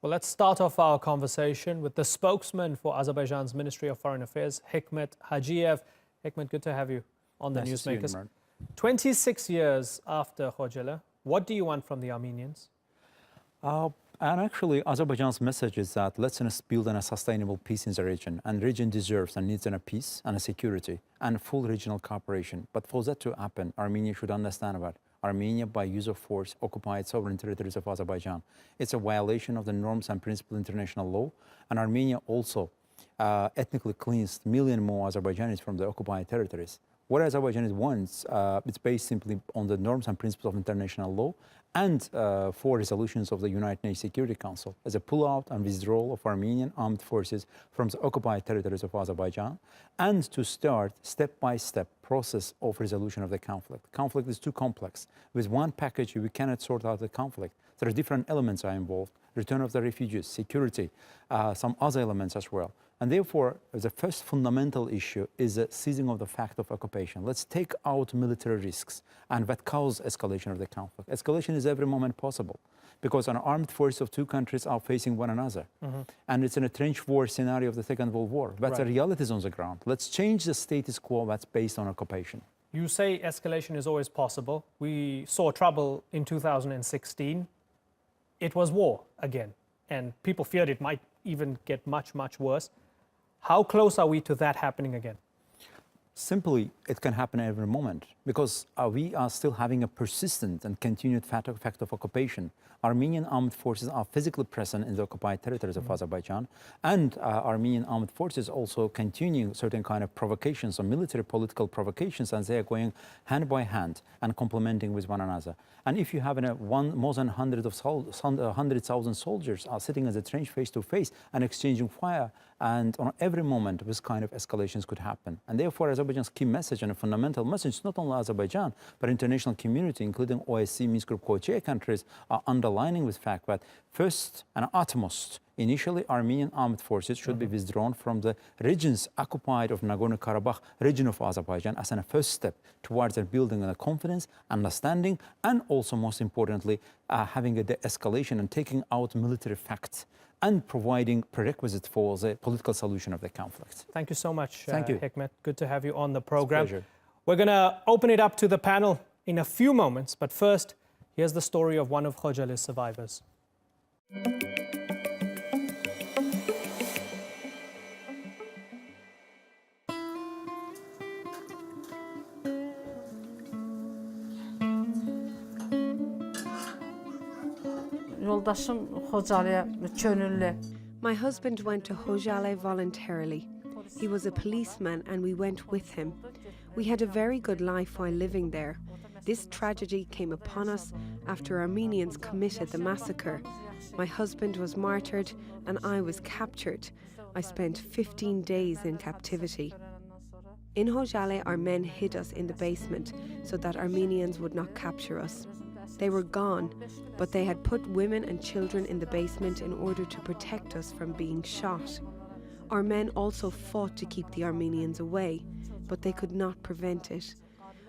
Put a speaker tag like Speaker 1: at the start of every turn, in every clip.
Speaker 1: Well, let's start off our conversation with the spokesman for Azerbaijan's Ministry of Foreign Affairs, Hikmet Hajiev. Hikmet, good to have you on the Newsmakers. 26 years after Khojaly, what do you want from the Armenians?
Speaker 2: And actually, Azerbaijan's message is that let's build a sustainable peace in the region. And the region deserves and needs a peace and a security and full regional cooperation. But for that to happen, Armenia should understand that Armenia, by use of force, occupied sovereign territories of Azerbaijan. It's a violation of the norms and principles of international law. And Armenia also ethnically cleansed million more Azerbaijanis from the occupied territories. What Azerbaijan wants, it's based simply on the norms and principles of international law and 4 resolutions of the United Nations Security Council as a pull-out and withdrawal of Armenian armed forces from the occupied territories of Azerbaijan, and to start step-by-step process of resolution of the conflict. Conflict is too complex. With one package, we cannot sort out the conflict. There are different elements are involved: return of the refugees, security, some other elements as well. And therefore, the first fundamental issue is the seizing of the fact of occupation. Let's take out military risks and that cause escalation of the conflict. Escalation is every moment possible because an armed force of 2 countries are facing one another. And it's in a trench war scenario of the Second World War. That's the realities on the ground. Let's change the status quo that's based on occupation.
Speaker 1: You say escalation is always possible. We saw trouble in 2016. It was war again, and people feared it might even get much, much worse. How close are we to that happening again?
Speaker 2: Simply, it can happen every moment because we are still having a persistent and continued fact of occupation. Armenian armed forces are physically present in the occupied territories of Azerbaijan, and Armenian armed forces also continue certain kind of provocations or military political provocations, and they are going hand by hand and complementing with one another. And if you have more than 100,000 soldiers are sitting in the trench face to face and exchanging fire, and on every moment this kind of escalations could happen. And therefore, Azerbaijan's key message and a fundamental message, not only Azerbaijan, but international community, including OSCE, Minsk Group co-chair countries, are underlining this fact that first and utmost, initially Armenian armed forces should be withdrawn from the regions occupied of Nagorno-Karabakh region of Azerbaijan as a first step towards building a confidence, understanding, and also most importantly, having a de-escalation and taking out military facts and providing prerequisites for the political solution of the conflict.
Speaker 1: Thank you so much,
Speaker 2: Thank you.
Speaker 1: Hikmet. Good to have you on the program.
Speaker 2: It's a pleasure.
Speaker 1: We're going to open it up to the panel in a few moments, but first, here's the story of one of Khojaly's survivors.
Speaker 3: My husband went to Khojaly voluntarily. He was a policeman and we went with him. We had a very good life while living there. This tragedy came upon us after Armenians committed the massacre. My husband was martyred and I was captured. I spent 15 days in captivity. In Khojaly, our men hid us in the basement so that Armenians would not capture us. They were gone, but they had put women and children in the basement in order to protect us from being shot. Our men also fought to keep the Armenians away, but they could not prevent it.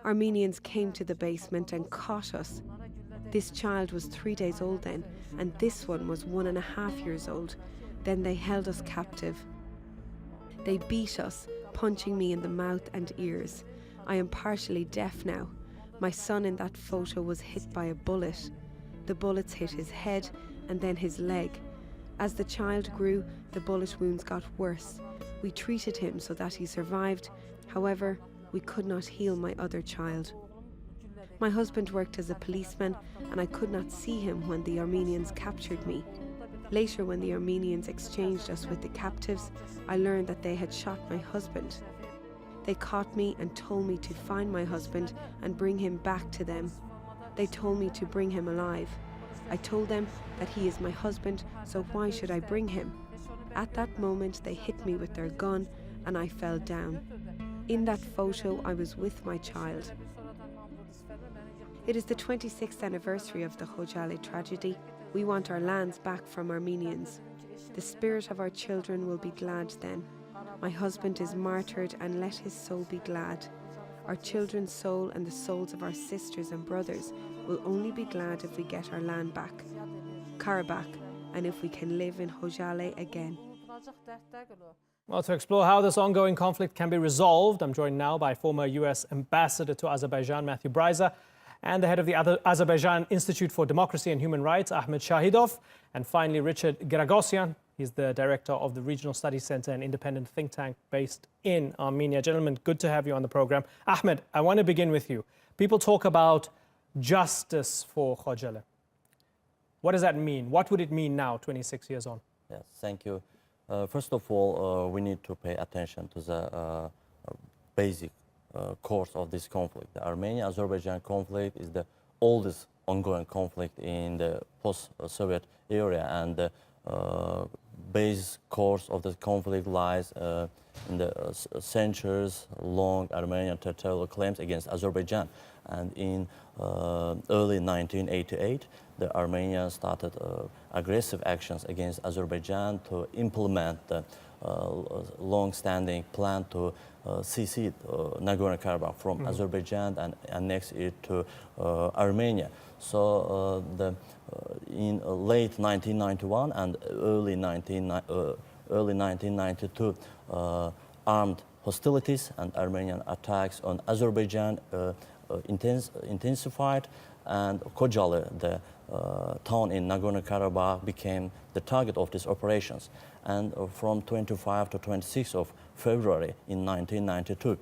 Speaker 3: Armenians came to the basement and caught us. This child was 3 days old then, and this one was 1.5 years old. Then they held us captive. They beat us, punching me in the mouth and ears. I am partially deaf now. My son in that photo was hit by a bullet. The bullets hit his head and then his leg. As the child grew, the bullet wounds got worse. We treated him so that he survived. However, we could not heal my other child. My husband worked as a policeman and I could not see him when the Armenians captured me. Later, when the Armenians exchanged us with the captives, I learned that they had shot my husband. They caught me and told me to find my husband and bring him back to them. They told me to bring him alive. I told them that he is my husband, so why should I bring him? At that moment, they hit me with their gun and I fell down. In that photo, I was with my child. It is the 26th anniversary of the Khojaly tragedy. We want our lands back from Armenians. The spirit of our children will be glad then. My husband is martyred and let his soul be glad. Our children's soul and the souls of our sisters and brothers will only be glad if we get our land back. Karabakh, and if we can live in Khojaly again.
Speaker 1: Well, to explore how this ongoing conflict can be resolved, I'm joined now by former US Ambassador to Azerbaijan, Matthew Bryza, and the head of the Azerbaijan Institute for Democracy and Human Rights, Ahmed Shahidov, and finally Richard Geraghosian. He's the director of the Regional Studies Center, an independent think tank based in Armenia. Gentlemen, good to have you on the program. Ahmed, I want to begin with you. People talk about justice for Khojaly. What does that mean? What would it mean now, 26 years on?
Speaker 4: Yes, thank you. First of all, we need to pay attention to the basic course of this conflict. The Armenia-Azerbaijan conflict is the oldest ongoing conflict in the post-Soviet area, and the base course of the conflict lies in the centuries-long Armenian territorial claims against Azerbaijan. And in early 1988, the Armenians started aggressive actions against Azerbaijan to implement the long-standing plan to secede Nagorno-Karabakh from Azerbaijan and annex it to Armenia. So in late 1991 and early 1992, armed hostilities and Armenian attacks on Azerbaijan intensified, and Khojaly, the town in Nagorno-Karabakh, became the target of these operations. And from 25 to 26 of February in 1992,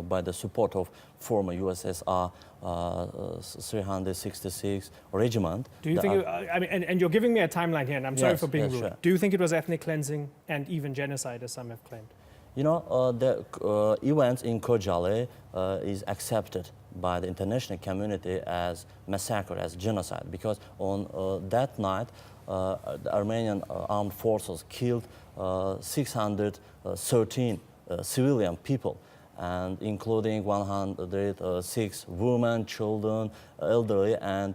Speaker 4: by the support of former USSR 366 Regiment.
Speaker 1: Do you think, and you're giving me a timeline here, and I'm sorry for being rude.
Speaker 4: Sure.
Speaker 1: Do you think it was ethnic cleansing and even genocide, as some have claimed?
Speaker 4: You know, the events in Khojaly is accepted by the international community as massacre, as genocide, because on that night, the Armenian armed forces killed 613 civilian people, and including 106 women, children, elderly, and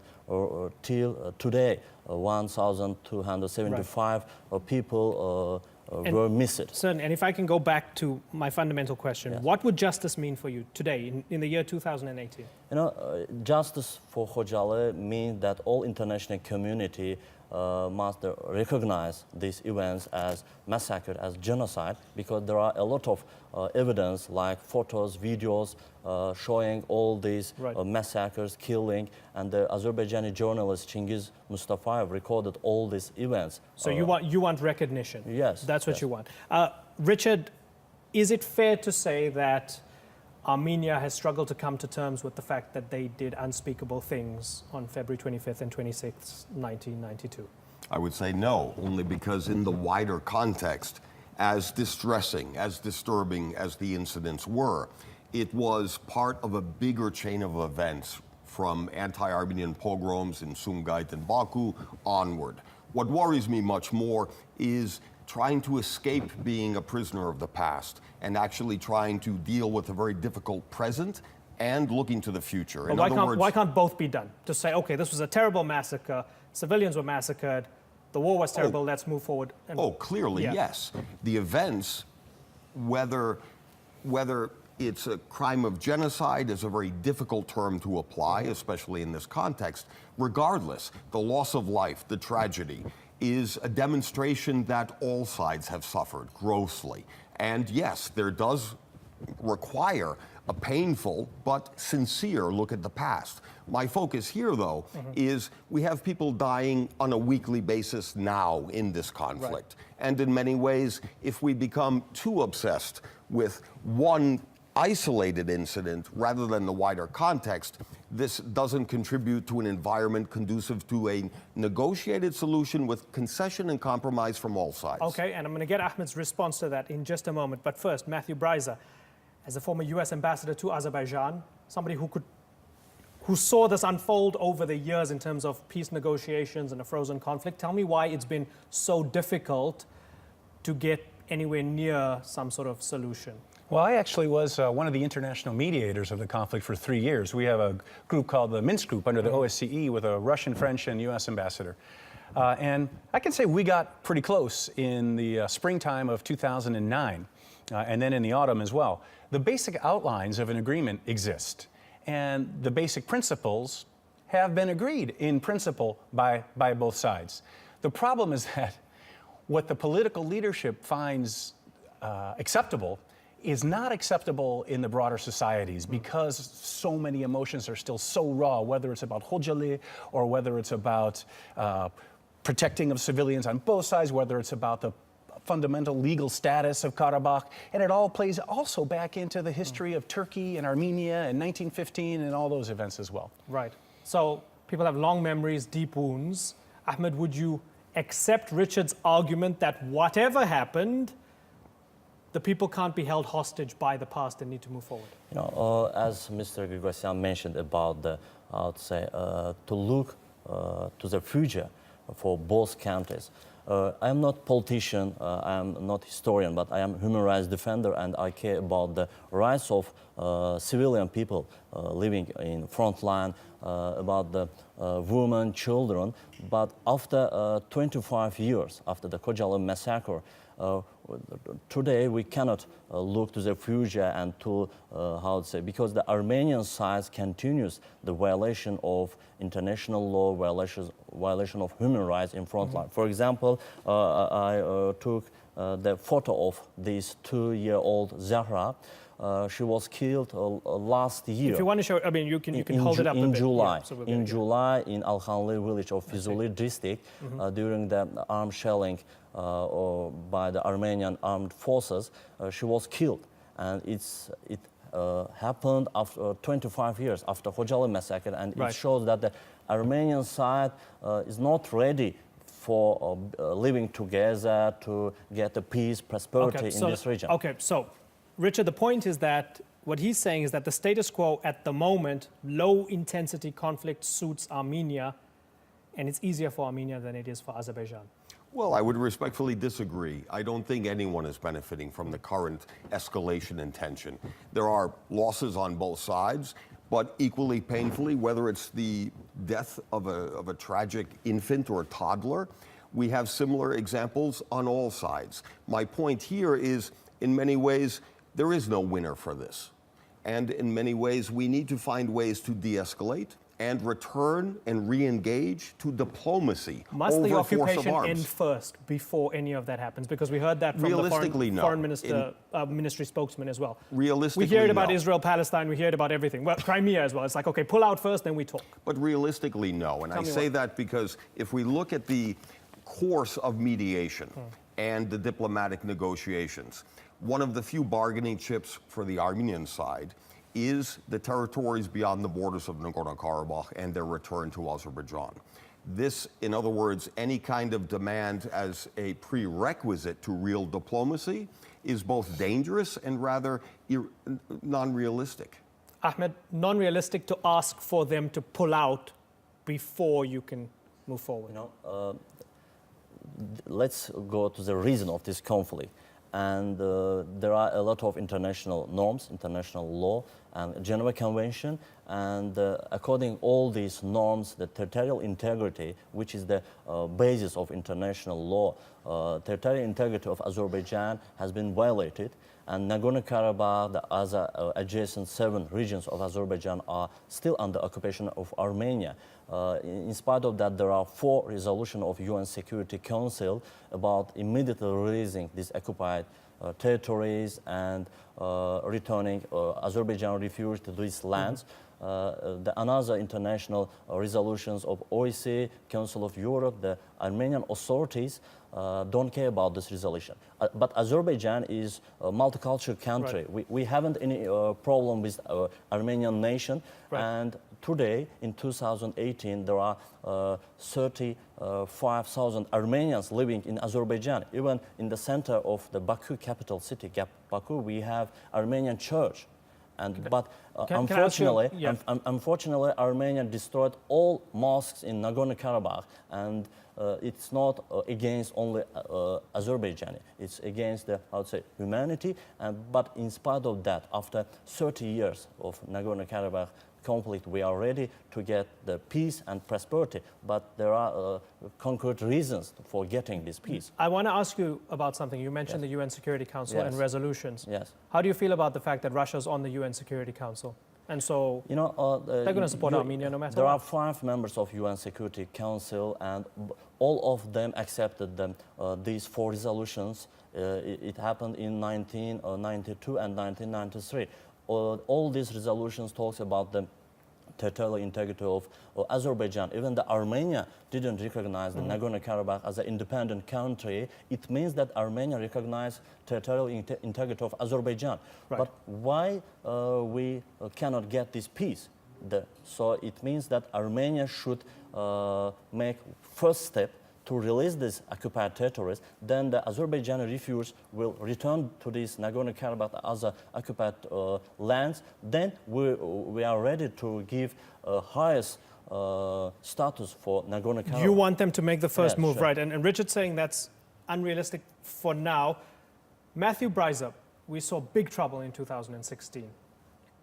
Speaker 4: till today, 1,275 people were missed.
Speaker 1: Certainly, and if I can go back to my fundamental question,
Speaker 4: Yes.
Speaker 1: what would justice mean for you today, in the year 2018?
Speaker 4: You know, justice for Khojaly means that all international community must recognize these events as massacre, as genocide, because there are a lot of evidence like photos, videos showing all these massacres, killing, and the Azerbaijani journalist Chingiz Mustafayev recorded all these events.
Speaker 1: So you want recognition?
Speaker 4: Yes.
Speaker 1: That's what you want. Richard, is it fair to say that Armenia has struggled to come to terms with the fact that they did unspeakable things on February 25th and 26th, 1992?
Speaker 5: I would say no, only because in the wider context, as distressing, as disturbing as the incidents were, it was part of a bigger chain of events from anti-Armenian pogroms in Sumgait and Baku onward. What worries me much more is trying to escape being a prisoner of the past and actually trying to deal with a very difficult present and looking to the future.
Speaker 1: But why can't both be done? To say, okay, this was a terrible massacre, civilians were massacred, the war was terrible, let's move forward.
Speaker 5: Clearly, yes. The events, whether it's a crime of genocide is a very difficult term to apply, especially in this context. Regardless, the loss of life, the tragedy, is a demonstration that all sides have suffered grossly. And yes, there does require a painful but sincere look at the past. My focus here, though, is we have people dying on a weekly basis now in this conflict. And in many ways, if we become too obsessed with one isolated incident rather than the wider context, this doesn't contribute to an environment conducive to a negotiated solution with concession and compromise from all sides.
Speaker 1: Okay, and I'm going to get Ahmed's response to that in just a moment. But first, Matthew Bryza, as a former US ambassador to Azerbaijan, somebody who saw this unfold over the years in terms of peace negotiations and a frozen conflict, tell me why it's been so difficult to get anywhere near some sort of solution.
Speaker 6: Well, I actually was one of the international mediators of the conflict for 3 years. We have a group called the Minsk Group under the OSCE with a Russian, French, and US ambassador. And I can say we got pretty close in the springtime of 2009, and then in the autumn as well. The basic outlines of an agreement exist, and the basic principles have been agreed in principle by both sides. The problem is that what the political leadership finds acceptable is not acceptable in the broader societies because so many emotions are still so raw, whether it's about Khojaly or whether it's about protecting of civilians on both sides, whether it's about the fundamental legal status of Karabakh, and it all plays also back into the history of Turkey and Armenia in 1915 and all those events as well.
Speaker 1: Right. So people have long memories, deep wounds. Ahmed, would you accept Richard's argument that whatever happened, the people can't be held hostage by the past and need to move forward?
Speaker 4: You know, as Mr. Grigoryan mentioned about the, I would say, to look to the future for both countries. I am not politician, I am not historian, but I am human rights defender, and I care about the rights of civilian people living in front line, about the women, children. But after 25 years, after the Khojaly massacre, today we cannot look to the future and to, how to say, because the Armenian side continues the violation of international law, violation of human rights in front line. For example, I took the photo of this 2-year-old Zahra. She was killed last year.
Speaker 1: If you want to show, I mean, you can hold it up
Speaker 4: in
Speaker 1: a bit.
Speaker 4: July.
Speaker 1: Yeah, so
Speaker 4: in July, in Al-Khanli village of Füzuli district, during the armed shelling by the Armenian armed forces, she was killed, and it happened after 25 years after Khojaly massacre, and it shows that the Armenian side is not ready for living together to get a peace, prosperity in this region.
Speaker 1: Okay, so Richard, the point is that what he's saying is that the status quo at the moment, low intensity conflict suits Armenia, and it's easier for Armenia than it is for Azerbaijan.
Speaker 5: Well, I would respectfully disagree. I don't think anyone is benefiting from the current escalation in tension. There are losses on both sides, but equally painfully, whether it's the death of a tragic infant or a toddler, we have similar examples on all sides. My point here is, in many ways, there is no winner for this. And in many ways, we need to find ways to de-escalate and return and re-engage to diplomacy
Speaker 1: Must the
Speaker 5: over force of
Speaker 1: occupation
Speaker 5: arms.
Speaker 1: end first before any of that happens? Because we heard that from the
Speaker 5: Realistically, no.
Speaker 1: foreign ministry spokesman as well.
Speaker 5: Realistically,
Speaker 1: we heard about
Speaker 5: no.
Speaker 1: Israel, Palestine, we heard about everything. Well, Crimea as well. It's like, okay, pull out first, then we talk.
Speaker 5: But realistically, no. And I say that because if we look at the course of mediation and the diplomatic negotiations, one of the few bargaining chips for the Armenian side is the territories beyond the borders of Nagorno-Karabakh and their return to Azerbaijan. This, in other words, any kind of demand as a prerequisite to real diplomacy is both dangerous and rather non-realistic.
Speaker 1: Ahmed, non-realistic to ask for them to pull out before you can move forward.
Speaker 4: You know, let's go to the reason of this conflict. And there are a lot of international norms, international law, and Geneva Convention. And according all these norms, the territorial integrity, which is the basis of international law, territorial integrity of Azerbaijan has been violated. And Nagorno-Karabakh, the other adjacent 7 regions of Azerbaijan are still under occupation of Armenia. In spite of that, there are 4 resolutions of UN Security Council about immediately releasing these occupied territories and returning Azerbaijan refugees to these lands. Another international resolutions of OSCE, Council of Europe, the Armenian authorities don't care about this resolution. But Azerbaijan is a multicultural country. Right. We haven't any problem with Armenian nation. Right. And today, in 2018, there are 35,000 Armenians living in Azerbaijan. Even in the center of the Baku capital city, Baku, we have Armenian church. And, but unfortunately, Armenia destroyed all mosques in Nagorno-Karabakh, and it's not against only Azerbaijan. It's against the, I would say, humanity. But in spite of that, after 30 years of Nagorno-Karabakh conflict, we are ready to get the peace and prosperity. But there are concrete reasons for getting this peace.
Speaker 1: I want to ask you about something. You mentioned the UN Security Council and resolutions.
Speaker 4: Yes.
Speaker 1: How do you feel about the fact that Russia's on the UN Security Council? And so
Speaker 4: You know,
Speaker 1: they're going to support Armenia no matter
Speaker 4: There
Speaker 1: what.
Speaker 4: are 5 members of UN Security Council, and all of them accepted them. These 4 resolutions. It happened in 1992 and 1993. All these resolutions talks about the territorial integrity of Azerbaijan. Even the Armenia didn't recognize the Nagorno-Karabakh as an independent country. It means that Armenia recognized territorial integrity of Azerbaijan.
Speaker 1: Right.
Speaker 4: But why we cannot get this peace? So it means that Armenia should make first step to release these occupied territories. Then the Azerbaijani refugees will return to these Nagorno-Karabakh as occupied lands. Then we are ready to give highest status for Nagorno-Karabakh.
Speaker 1: You want them to make the first
Speaker 4: Yeah,
Speaker 1: move,
Speaker 4: sure.
Speaker 1: right? And Richard's saying that's unrealistic for now. Matthew Bryza, we saw big trouble in 2016.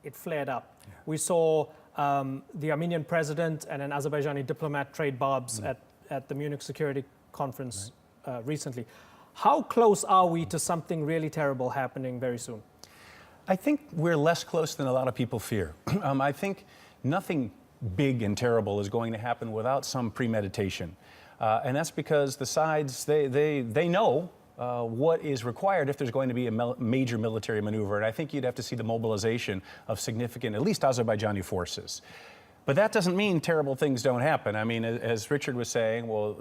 Speaker 1: It flared up. Yeah. We saw the Armenian president and an Azerbaijani diplomat trade barbs at the Munich Security Conference recently. How close are we to something really terrible happening very soon?
Speaker 6: I think we're less close than a lot of people fear. I think nothing big and terrible is going to happen without some premeditation. And that's because the sides, they know what is required if there's going to be a major military maneuver. And I think you'd have to see the mobilization of significant, at least Azerbaijani forces. But that doesn't mean terrible things don't happen. I mean, as Richard was saying, well,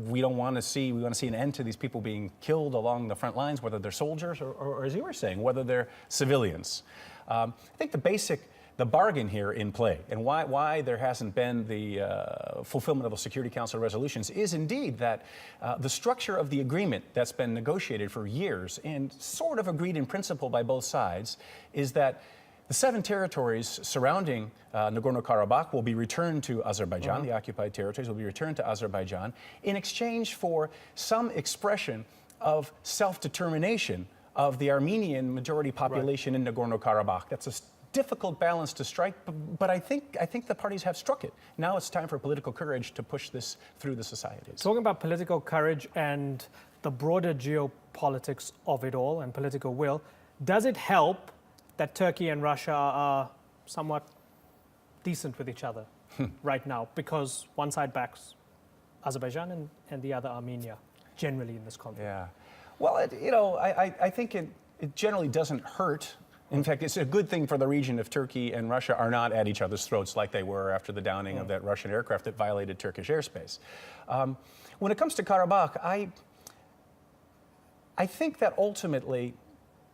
Speaker 6: we want to see an end to these people being killed along the front lines, whether they're soldiers or as you were saying, whether they're civilians. I think the bargain here in play and why there hasn't been the fulfillment of the Security Council resolutions is indeed that the structure of the agreement that's been negotiated for years and sort of agreed in principle by both sides is that the 7 territories surrounding Nagorno-Karabakh will be returned to Azerbaijan. The occupied territories will be returned to Azerbaijan in exchange for some expression of self-determination of the Armenian majority population in Nagorno-Karabakh. That's a difficult balance to strike, but I think the parties have struck it. Now it's time for political courage to push this through the societies.
Speaker 1: Talking about political courage and the broader geopolitics of it all and political will, does it help that Turkey and Russia are somewhat decent with each other right now, because one side backs Azerbaijan and the other Armenia, generally in this conflict?
Speaker 6: Yeah. Well, I think it generally doesn't hurt. In fact, it's a good thing for the region if Turkey and Russia are not at each other's throats like they were after the downing of that Russian aircraft that violated Turkish airspace. When it comes to Karabakh, I think that ultimately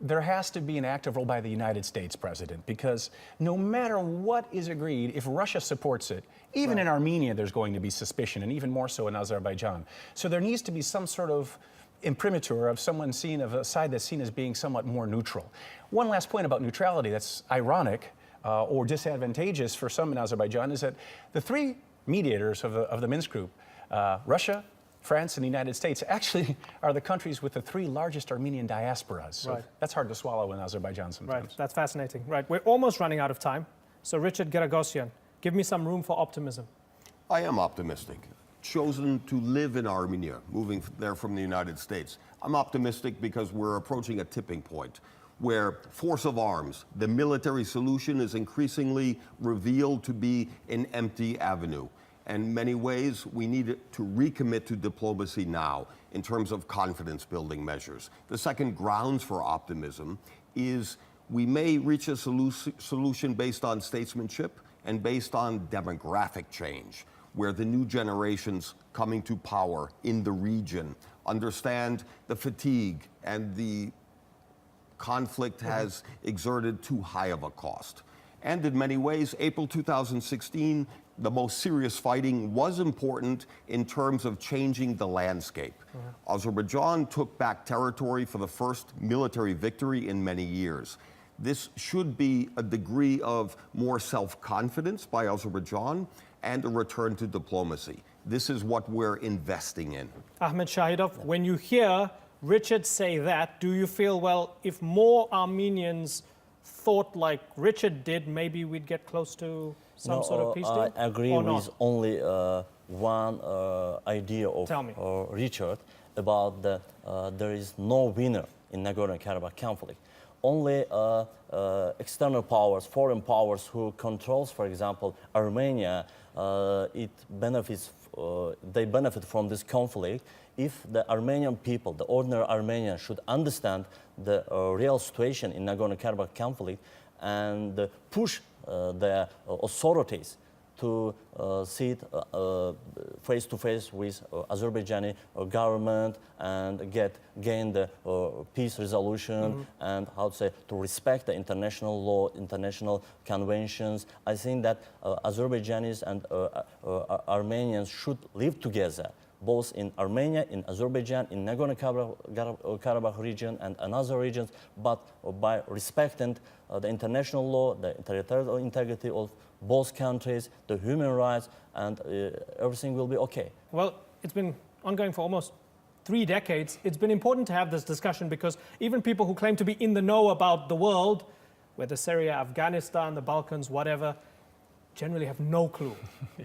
Speaker 6: there has to be an active role by the United States president, because no matter what is agreed, if Russia supports it, even in Armenia there's going to be suspicion, and even more so in Azerbaijan. So there needs to be some sort of imprimatur of someone seen of a side that's seen as being somewhat more neutral. One last point about neutrality that's ironic or disadvantageous for some in Azerbaijan is that the 3 mediators of the Minsk group, Russia, France, and the United States, actually are the countries with the 3 largest Armenian diasporas. So that's hard to swallow in Azerbaijan sometimes.
Speaker 1: Right, that's fascinating. Right, we're almost running out of time. So Richard Geragosyan, give me some room for optimism.
Speaker 5: I am optimistic. Chosen to live in Armenia, moving there from the United States. I'm optimistic because we're approaching a tipping point where force of arms, the military solution, is increasingly revealed to be an empty avenue. In many ways, we need to recommit to diplomacy now in terms of confidence building measures. The second grounds for optimism is we may reach a solution based on statesmanship and based on demographic change, where the new generations coming to power in the region understand the fatigue and the conflict has exerted too high of a cost. And in many ways, April 2016, the most serious fighting was important in terms of changing the landscape. Azerbaijan took back territory for the first military victory in many years. This should be a degree of more self-confidence by Azerbaijan and a return to diplomacy. This is what we're investing in.
Speaker 1: Ahmed Shahidov, when you hear Richard say that, do you feel, well, if more Armenians thought like Richard did, maybe we'd get close to some sort of peace deal?
Speaker 4: I agree with only one idea of Richard about there is no winner in Nagorno-Karabakh conflict. only external powers, foreign powers who controls, for example, Armenia, they benefit from this conflict. If the Armenian people, the ordinary Armenians, should understand the real situation in Nagorno-Karabakh conflict and push the authorities to sit face to face with Azerbaijani government and gain the peace resolution and to respect the international law, international conventions. I think that Azerbaijanis and Armenians should live together, both in Armenia, in Azerbaijan, in Nagorno-Karabakh region and other regions, but by respecting the international law, the territorial integrity of both countries, the human rights, and everything will be okay.
Speaker 1: Well, it's been ongoing for almost 3 decades. It's been important to have this discussion because even people who claim to be in the know about the world, whether Syria, Afghanistan, the Balkans, whatever, generally have no clue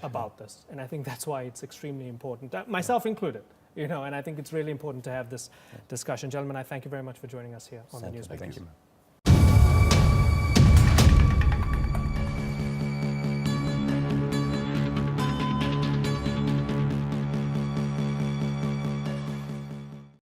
Speaker 1: about this. And I think that's why it's extremely important, myself included, and I think it's really important to have this discussion. Gentlemen, I thank you very much for joining us here on the Newsweek.
Speaker 6: Thank you.